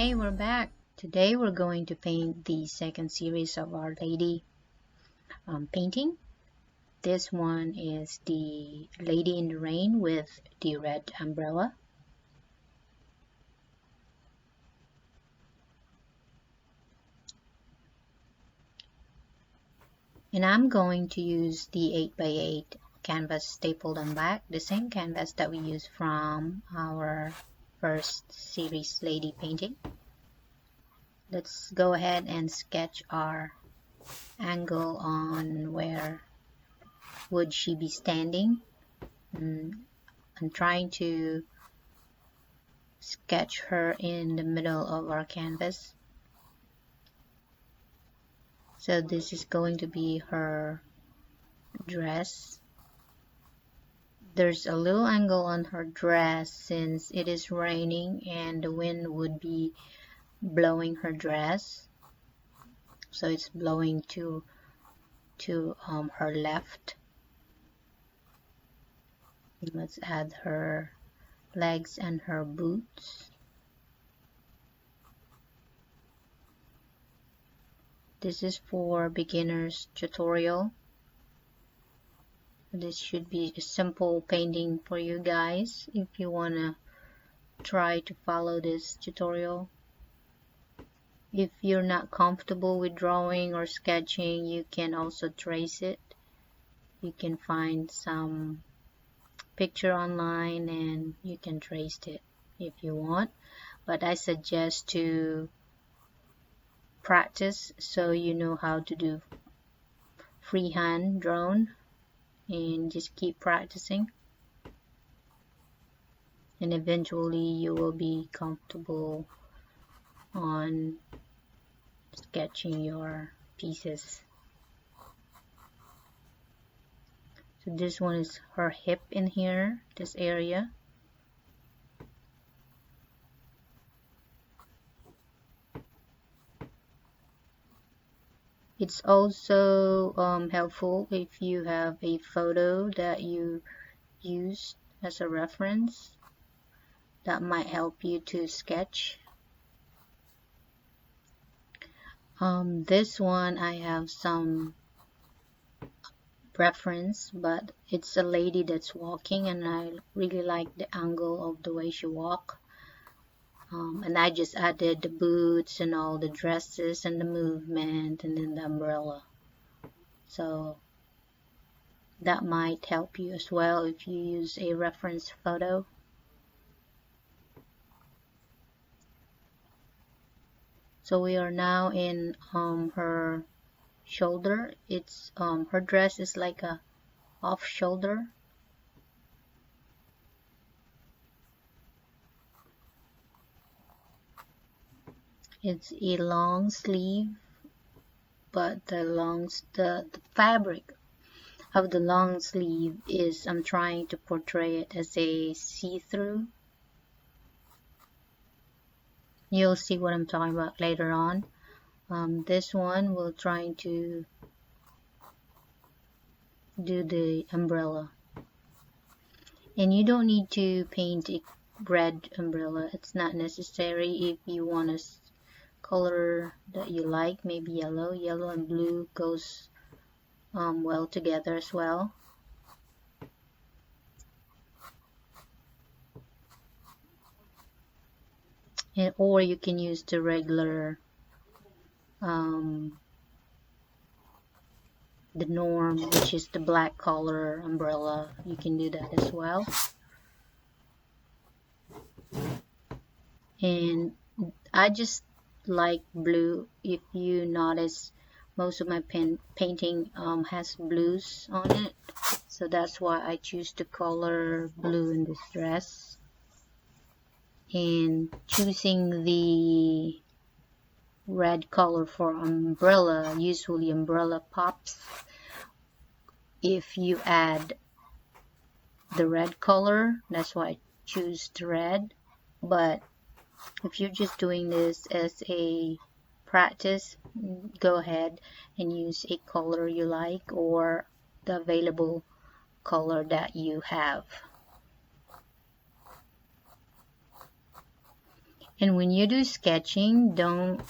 Okay, we're back. Today we're going to paint the second series of Our Lady painting. This one is the Lady in the Rain with the red umbrella. And I'm going to use the 8x8 canvas stapled on black, the same canvas that we used from our first series lady painting. Let's go ahead and sketch our angle on where would she be standing. I'm trying to sketch her in the middle of our canvas. So this is going to be her dress. There's a little angle on her dress since it is raining and the wind would be blowing her dress. So it's blowing to her left. Let's add her legs and her boots. This is for beginners tutorial. This should be a simple painting for you guys if you want to try to follow this tutorial. If you're not comfortable with drawing or sketching, you can also trace it. You can find some picture online and you can trace it if you want, but I suggest to practice so you know how to do freehand drawing, and just keep practicing, and eventually you will be comfortable on sketching your pieces. So this one is her hip in here, this area. It's also helpful if you have a photo that you use as a reference. That might help you to sketch. This one I have some reference, but it's a lady that's walking and I really like the angle of the way she walks. And I just added the boots and all the dresses and the movement and then the umbrella. So that might help you as well if you use a reference photo. So we are now in her shoulder. It's her dress is like a off shoulder. It's a long sleeve, but the fabric of the long sleeve is, I'm trying to portray it as a see-through. You'll see what I'm talking about later on. This one we're trying to do the umbrella, and you don't need to paint a red umbrella. It's not necessary. If you want a color that you like, maybe yellow and blue goes well together as well. Or you can use the regular the norm, which is the black color umbrella. You can do that as well. And I just like blue. If you notice, most of my painting has blues on it, so that's why I choose the color blue in this dress. And choosing the red color for umbrella, usually umbrella pops if you add the red color. That's why I choose the red. But if you're just doing this as a practice, go ahead and use a color you like or the available color that you have. And when you do sketching, don't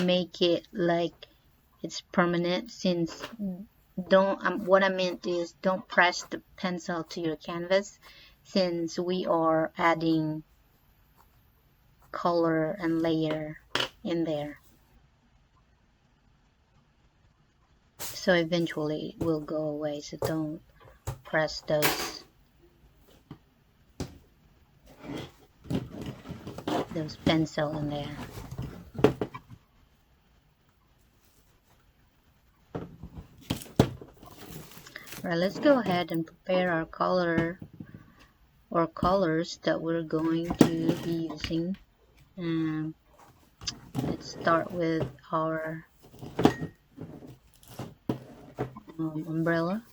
make it like it's permanent, since what I meant is don't press the pencil to your canvas, since we are adding color and layer in there. So eventually it will go away, so don't press those pencil in there. Right, let's go ahead and prepare our color or colors that we're going to be using. Let's start with our umbrella.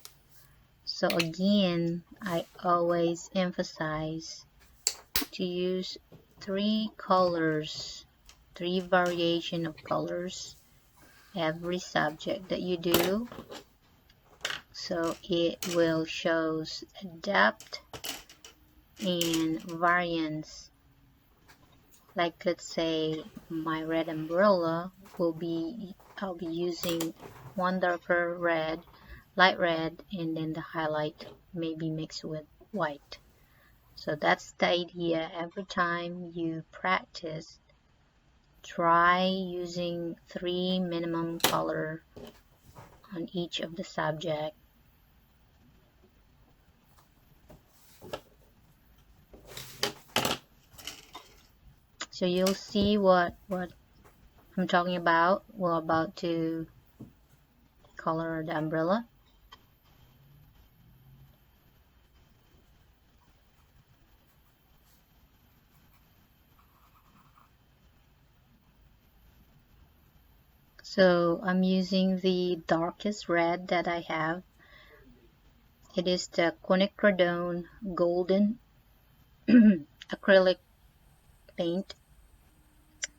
So again, I always emphasize to use 3 colors, 3 variation of colors every subject that you do, so it will shows depth and variance. Like let's say my red umbrella I'll be using one darker red, light red, and then the highlight maybe mixed with white. So that's the idea. Every time you practice, try using 3 minimum color on each of the subject. So you'll see what I'm talking about. We're about to color the umbrella. So I'm using the darkest red that I have. It is the quinacridone golden acrylic paint.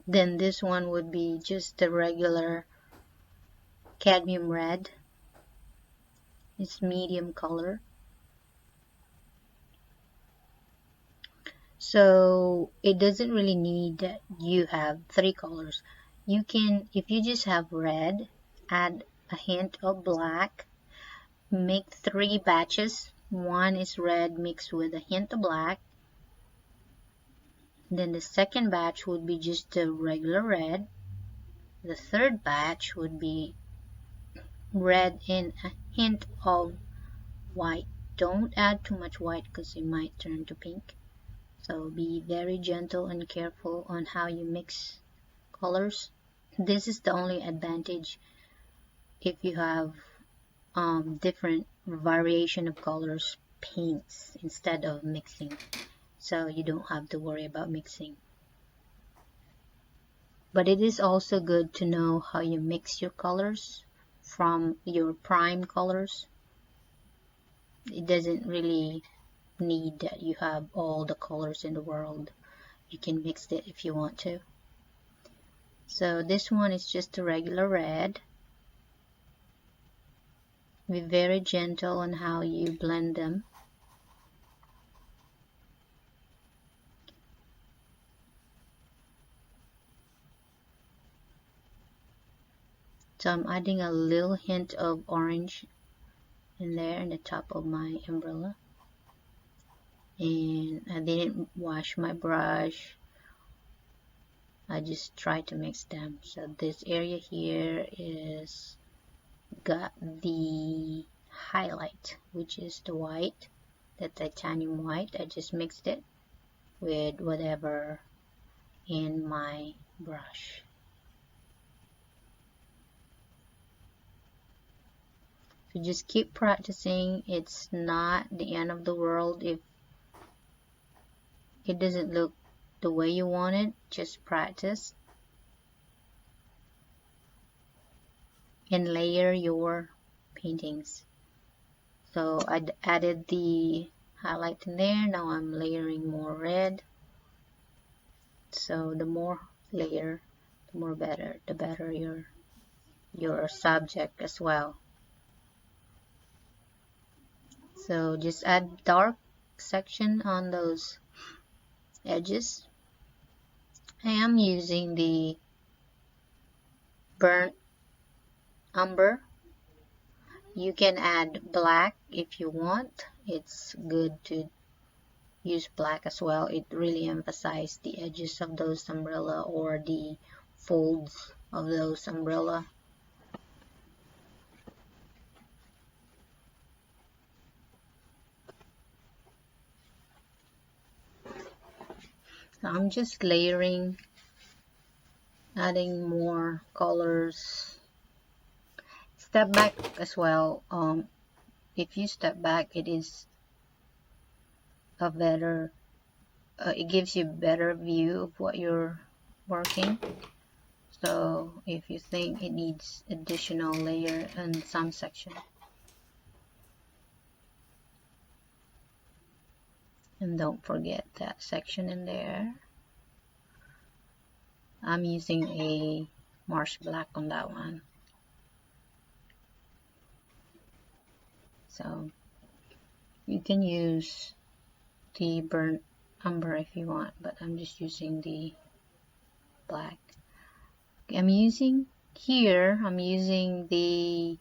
Then this one would be just the regular cadmium red. It's medium color. So it doesn't really need that you have 3 colors. You can, if you just have red, add a hint of black, make 3 batches. One is red mixed with a hint of black. Then the second batch would be just the regular red. The third batch would be red and a hint of white. Don't add too much white because it might turn to pink. So be very gentle and careful on how you mix colors. This is the only advantage if you have different variation of colors paints instead of mixing. So you don't have to worry about mixing. But it is also good to know how you mix your colors from your prime colors. It doesn't really need that you have all the colors in the world. You can mix it if you want to. So this one is just a regular red. Be very gentle on how you blend them. So I'm adding a little hint of orange in there in the top of my umbrella. And I didn't wash my brush. I just tried to mix them. So this area here is got the highlight, which is the white, the titanium white. I just mixed it with whatever in my brush. So just keep practicing. It's not the end of the world if it doesn't look the way you want it. Just practice and layer your paintings. So I added the highlight in there. Now I'm layering more red. So the more layer, the more better, the better your subject as well. So just add dark section on those edges I am using the burnt umber. You can add black if you want. It's good to use black as well. It really emphasizes the edges of those umbrella or the folds of those umbrella. So I'm just layering, adding more colors. Step back as well. If you step back, it is a better, it gives you a better view of what you're working. So if you think it needs additional layer in some section, and don't forget that section in there. I'm using a marsh black on that one. So you can use the burnt umber if you want, but I'm just using the black. I'm using the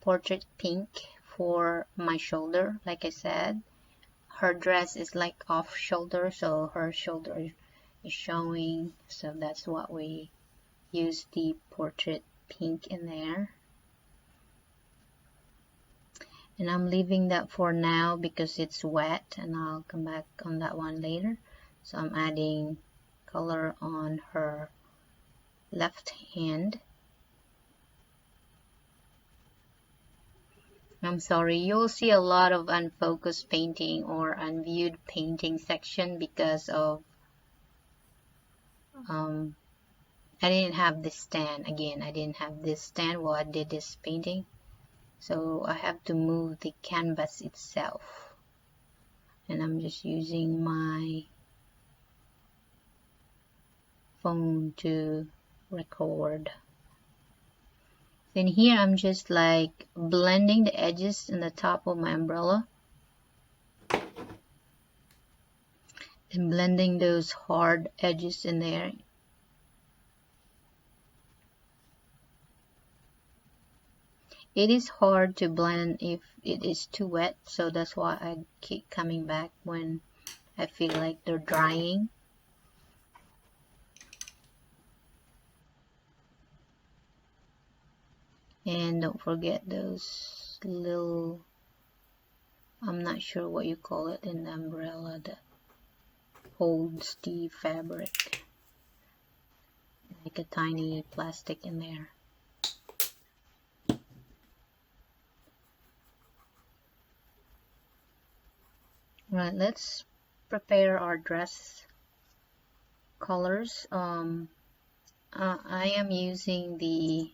portrait pink for my shoulder. Like I said, her dress is like off shoulder, so her shoulder is showing, so that's what we use the portrait pink in there. And I'm leaving that for now because it's wet, and I'll come back on that one later. So I'm adding color on her left hand. I'm sorry, you'll see a lot of unfocused painting or unviewed painting section because of I didn't have this stand. Again, I didn't have this stand while I did this painting, so I have to move the canvas itself, and I'm just using my phone to record. Then here I'm just like blending the edges in the top of my umbrella and blending those hard edges in there. It is hard to blend if it is too wet, so that's why I keep coming back when I feel like they're drying. And don't forget those little, I'm not sure what you call it in the umbrella that holds the fabric, like a tiny plastic in there. Right, let's prepare our dress colors. I am using the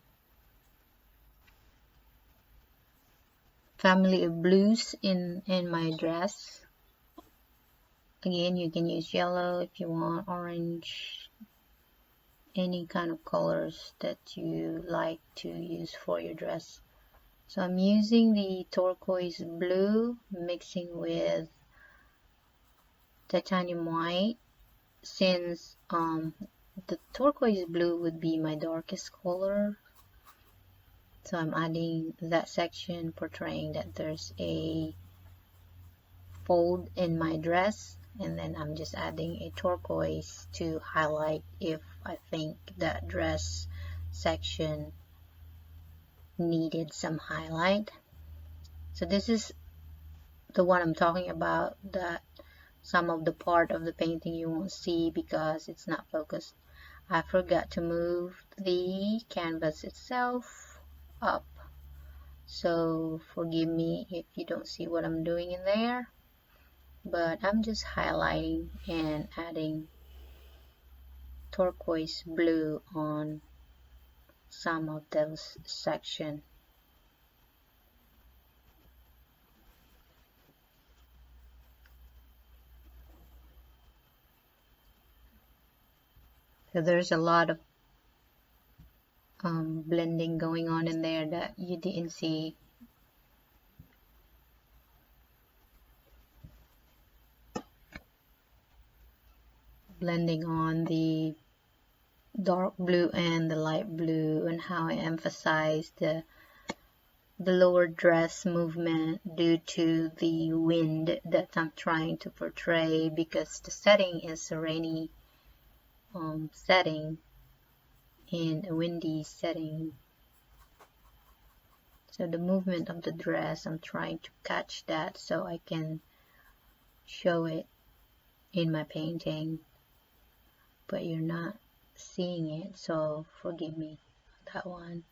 family of blues in my dress. Again, you can use yellow if you want, orange, any kind of colors that you like to use for your dress. So I'm using the turquoise blue mixing with titanium white, since the turquoise blue would be my darkest color. So I'm adding that section portraying that there's a fold in my dress, and then I'm just adding a turquoise to highlight if I think that dress section needed some highlight. So this is the one I'm talking about, that some of the part of the painting you won't see because it's not focused. I forgot to move the canvas itself up, so forgive me if you don't see what I'm doing in there, but I'm just highlighting and adding turquoise blue on some of those sections. So there's a lot of blending going on in there that you didn't see. blending on the dark blue and the light blue, and how I emphasize the lower dress movement due to the wind that I'm trying to portray, because the setting is a rainy setting in a windy setting. So the movement of the dress, I'm trying to catch that so I can show it in my painting, but you're not seeing it, so forgive me that one.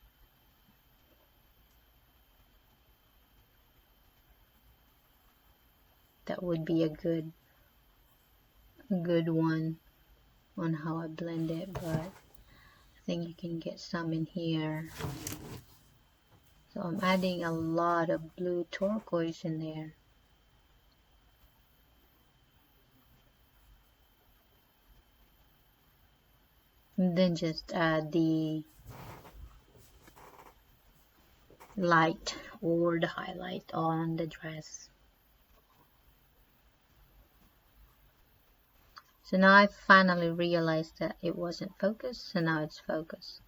That would be a good one on how I blend it, but I think you can get some in here. So I'm adding a lot of blue turquoise in there. And then just add the light or the highlight on the dress. So now I finally realized that it wasn't focused, so now it's focused.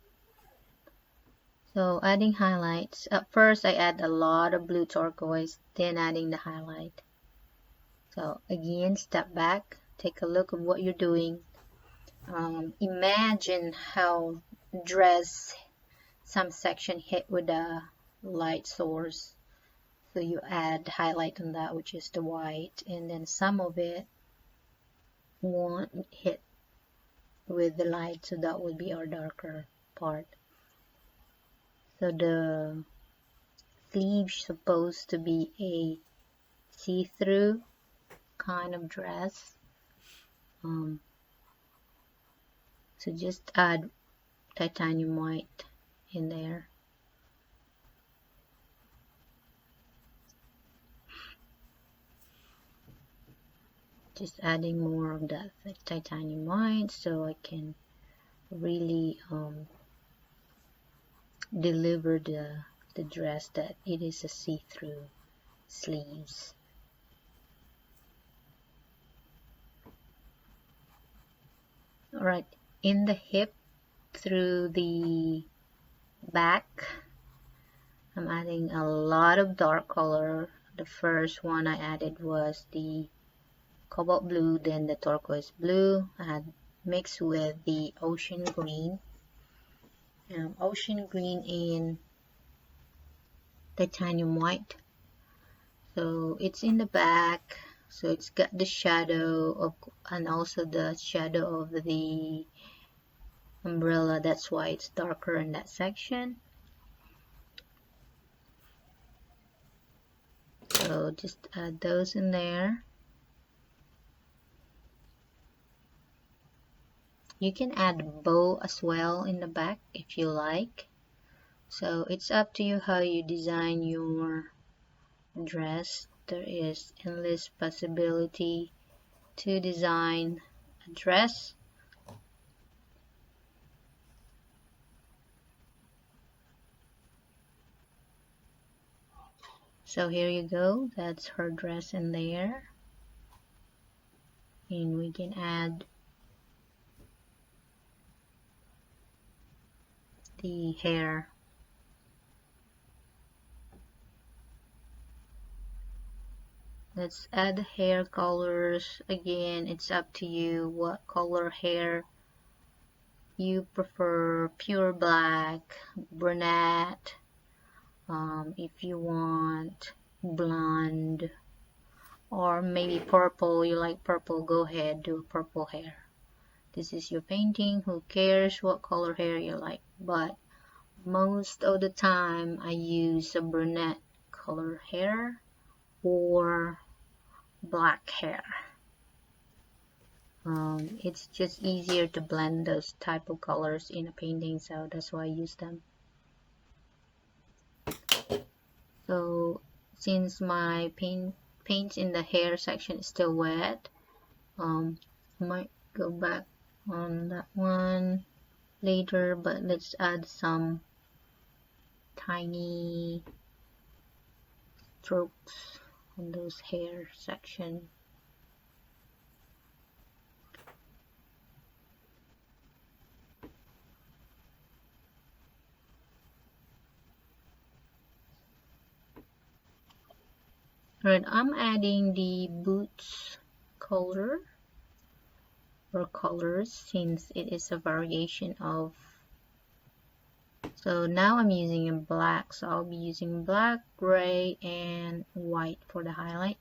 So adding highlights. At first I add a lot of blue turquoise, then adding the highlight. So again, step back, take a look at what you're doing. Imagine how dress some section hit with a light source. So you add highlight on that, which is the white, and then some of it won't hit with the light, so that would be our darker part. So the sleeve's supposed to be a see-through kind of dress. So just add titanium white in there. Just adding more of that titanium white so I can really deliver the dress that it is a see-through sleeves. Alright, in the hip through the back, I'm adding a lot of dark color. The first one I added was the cobalt blue, then the turquoise blue. I had mixed with the ocean green. Ocean green in titanium white. So it's in the back, so it's got the shadow of, and also the shadow of the umbrella. That's why it's darker in that section. So just add those in there. You can add a bow as well in the back if you like. So it's up to you how you design your dress. There is endless possibility to design a dress. So here you go, that's her dress in there. And we can add the hair. Let's add the hair colors. Again, it's up to you what color hair you prefer. Pure black, brunette, if you want blonde, or maybe purple. You like purple, go ahead, do purple hair. This is your painting, who cares what color hair you like, but most of the time I use a brunette color hair or black hair. It's just easier to blend those type of colors in a painting, so that's why I use them. So since my paint in the hair section is still wet, I might go back on that one later, but let's add some tiny strokes on those hair section. Alright, I'm adding the boots color or colors since it is a variation of. So now I'm using a black, so I'll be using black, gray, and white for the highlight.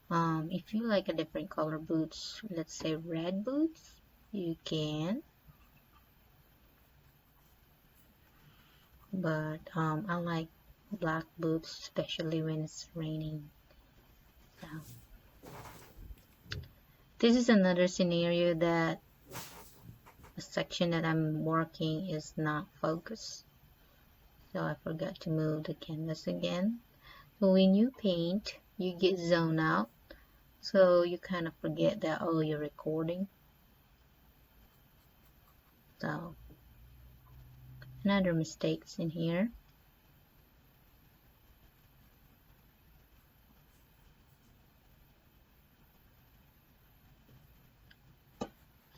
If you like a different color boots, let's say red boots, you can. But I like black boots, especially when it's raining. So this is another scenario that the section that I'm working is not focused. So I forgot to move the canvas again. So when you paint, you get zoned out. So you kind of forget that, oh, you're recording. So another mistakes in here.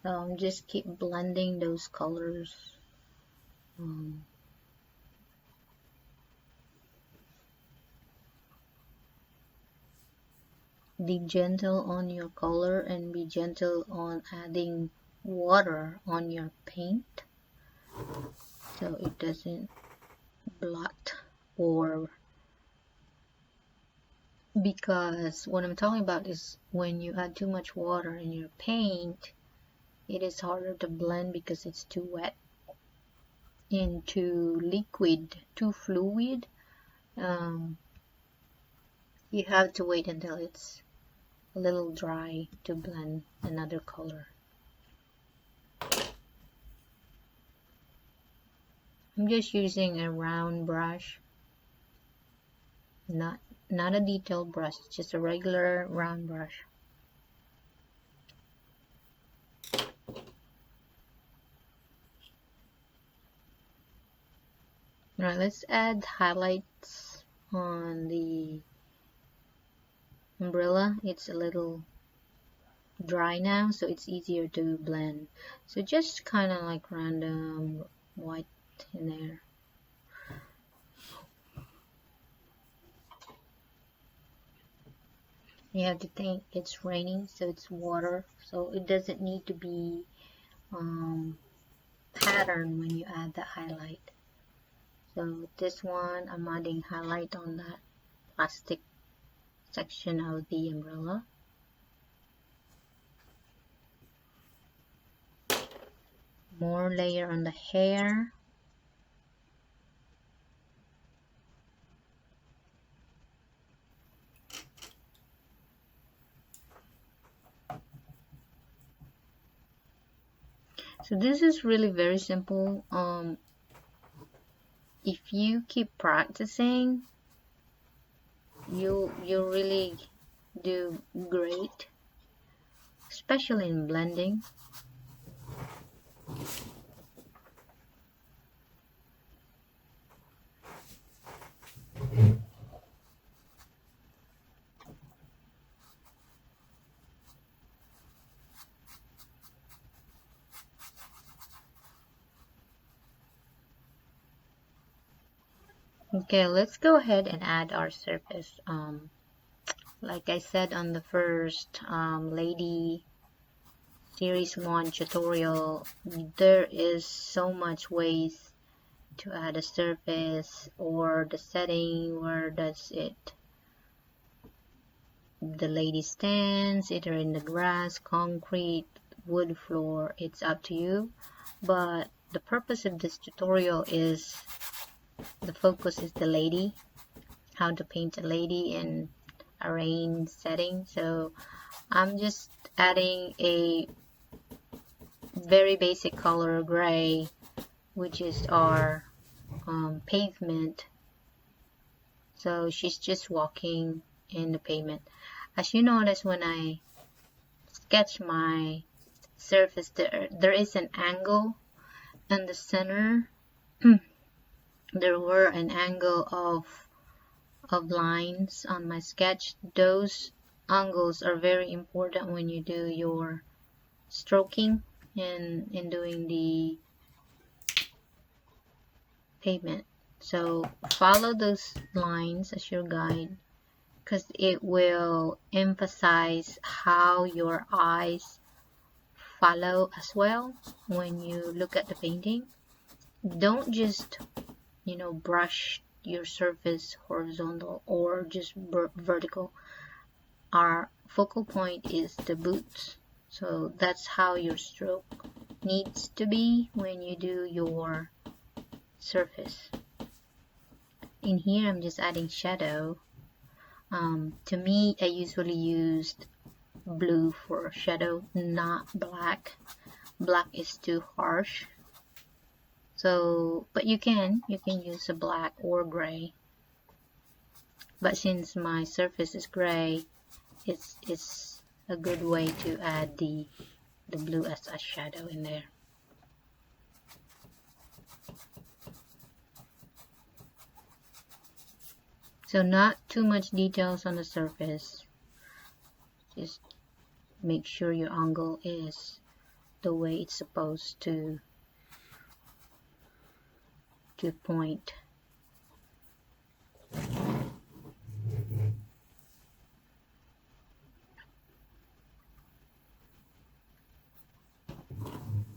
So just keep blending those colors. Be gentle on your color and be gentle on adding water on your paint so it doesn't blot, or because what I'm talking about is when you add too much water in your paint, it is harder to blend because it's too wet into liquid, too fluid. You have to wait until it's a little dry to blend another color. I'm just using a round brush, not a detailed brush, just a regular round brush. Alright, let's add highlights on the umbrella. It's a little dry now, so it's easier to blend. So just kind of like random white in there. You have to think it's raining, so it's water, so it doesn't need to be pattern when you add the highlight. So this one, I'm adding highlight on that plastic section of the umbrella. More layer on the hair. So this is really very simple. If you keep practicing, you'll really do great, especially in blending. Okay, let's go ahead and add our surface. Like I said on the first lady series 1 tutorial, there is so much ways to add a surface or the setting. Where does it, the lady stands, either in the grass, concrete, wood floor, it's up to you. But the purpose of this tutorial is, the focus is the lady, how to paint a lady in a rain setting. So I'm just adding a very basic color, gray, which is our pavement. So she's just walking in the pavement. As you notice, when I sketch my surface, there is an angle in the center. There were an angle of lines on my sketch. Those angles are very important when you do your stroking and in doing the pavement. So follow those lines as your guide because it will emphasize how your eyes follow as well when you look at the painting. Don't just, you know, brush your surface horizontal or just vertical. Our focal point is the boots, so that's how your stroke needs to be when you do your surface. In here I'm just adding shadow. To me, I usually used blue for shadow, not black. Black is too harsh. So, but you can use a black or gray. But since my surface is gray, it's a good way to add the blue as a shadow in there. So not too much details on the surface. Just make sure your angle is the way it's supposed to point.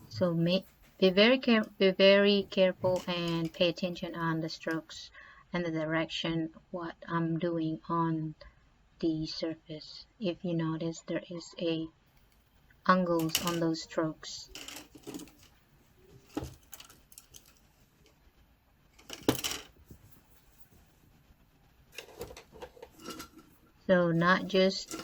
So be very careful and pay attention on the strokes and the direction of what I'm doing on the surface. If you notice, there is a angles on those strokes. So not just,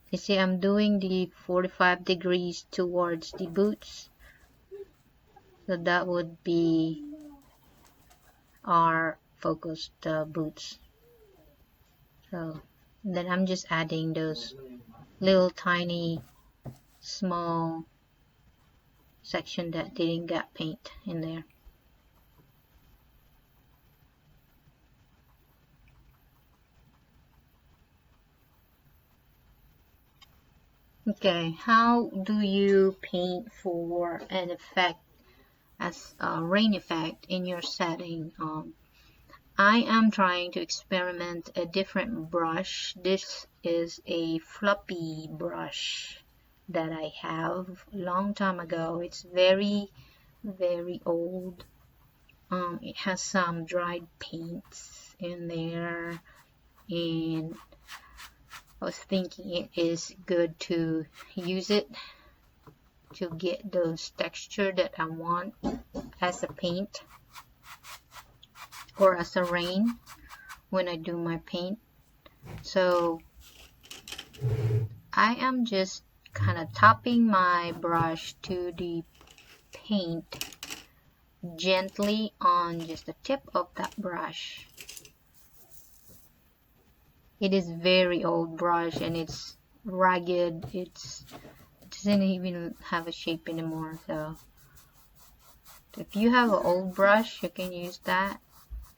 you see, I'm doing the 45 degrees towards the boots. So that would be our focus, the boots. So then I'm just adding those little tiny small section that didn't get paint in there. Okay, how do you paint for an effect as a rain effect in your setting? I am trying to experiment a different brush. This is a floppy brush that I have a long time ago. It's very old. It has some dried paints in there, and I was thinking it is good to use it to get those texture that I want as a paint or as a rain when I do my paint. So I am just kind of tapping my brush to the paint gently on just the tip of that brush. It is very old brush and it's ragged. It doesn't even have a shape anymore. So if you have an old brush, you can use that.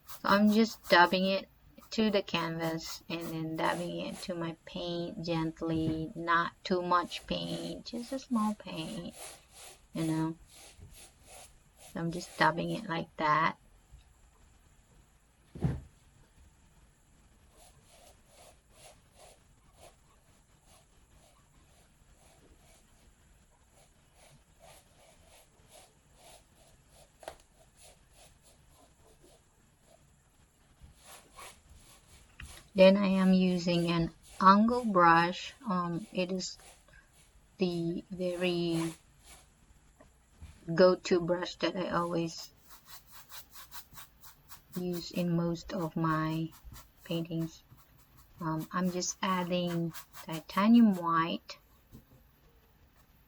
So I'm just dabbing it to the canvas and then dabbing it to my paint gently. Not too much paint, just a small paint, you know. So I'm just dabbing it like that. Then I am using an angle brush. It is the very go-to brush that I always use in most of my paintings. I'm just adding titanium white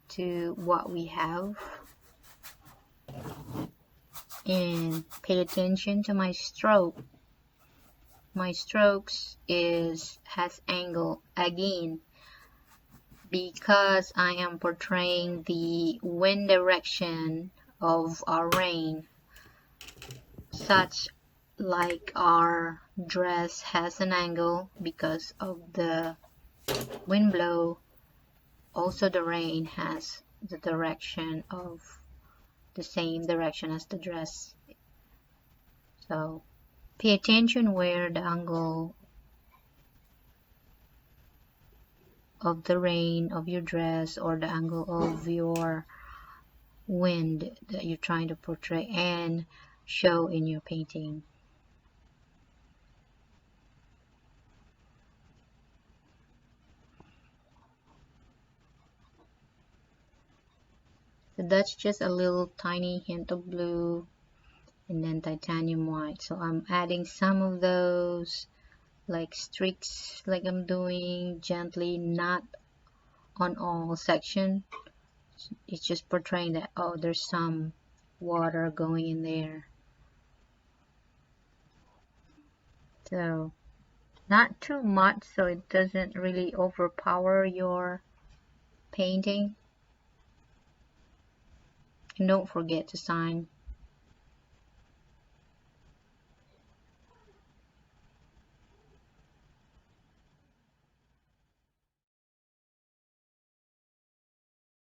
to what we have, and pay attention to my stroke. My strokes has angle again because I am portraying the wind direction of our rain, such like our dress has an angle because of the wind blow. Also the rain has the direction of the same direction as the dress. So Pay attention where the angle of the rain of your dress or the angle of your wind that you're trying to portray and show in your painting. So that's just a little tiny hint of blue and then titanium white. So I'm adding some of those like streaks, like I'm doing gently, not on all section. It's just portraying that, oh, there's some water going in there. So not too much so it doesn't really overpower your painting. And don't forget to sign